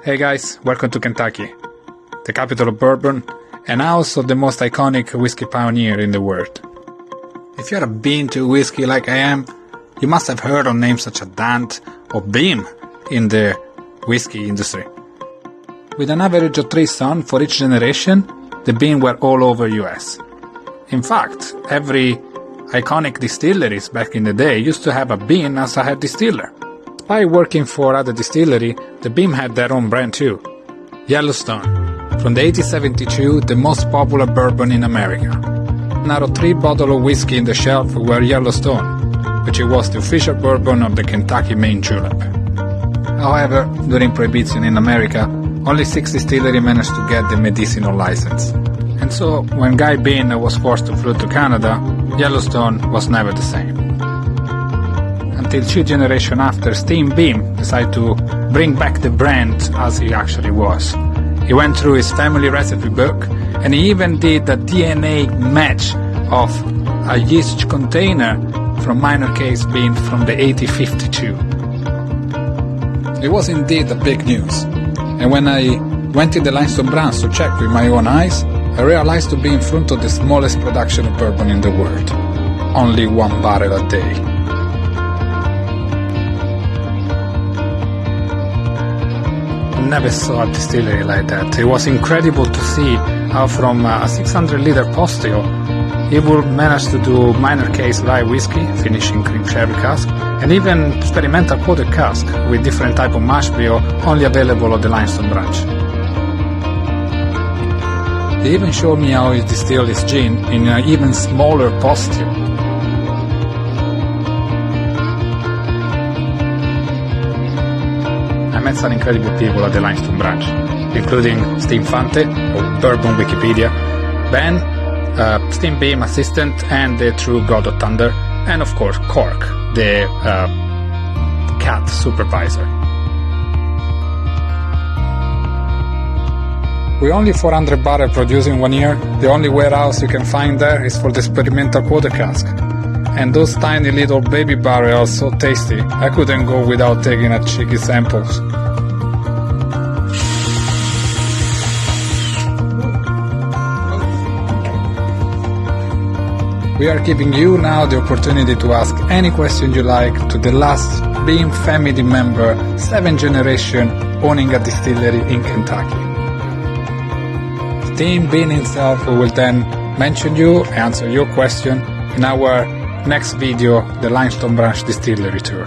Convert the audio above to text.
Hey guys, welcome to Kentucky, the capital of bourbon and also the most iconic whiskey pioneer in the world. If you're a bean to whiskey like I am, you must have heard of names such as Dant or Beam in the whiskey industry. With an average of 3 sons for each generation, the bean were all over US. In fact, every iconic distilleries back in the day used to have a bean as a head distiller. By working for other distillery, the Beam had their own brand too, Yellowstone, from the 1872 the most popular bourbon in America. Out of 3 bottles of whiskey in the shelf were Yellowstone, which was the official bourbon of the Kentucky main julep. However, during Prohibition in America, only 6 distilleries managed to get the medicinal license. And so, when Guy Bean was forced to flee to Canada, Yellowstone was never the same. Until 2 generations after, Steve Beam decided to bring back the brand as he actually was. He went through his family recipe book and he even did a DNA match of a yeast container from Minor-Case bean from the 1852. It was indeed a big news, and when I went in the Limestone Branch to check with my own eyes, I realized to be in front of the smallest production of bourbon in the world. Only 1 barrel a day. Never saw a distillery like that. It was incredible to see how from a 600-liter postio he would manage to do Minor-Case Rye whiskey, finishing cream sherry cask, and even experimental quarter cask with different type of mash bill only available at the Limestone Branch. They even showed me how he distilled his gin in an even smaller postio. I met some incredible people at the Limestone Branch, including Steve Fante of Bourbon Wikipedia, Ben, Steve Beam assistant and the true god of thunder, and of course Cork, the cat supervisor. With only 400 barrels produced in 1 year, the only warehouse you can find there is for the experimental quarter cask. And those tiny little baby barrels so tasty, I couldn't go without taking a cheeky samples. We are giving you now the opportunity to ask any question you like to the last Beam family member, 7th generation, owning a distillery in Kentucky. Steve Bean himself will then mention you, answer your question in our next video, the Limestone Branch Distillery Tour.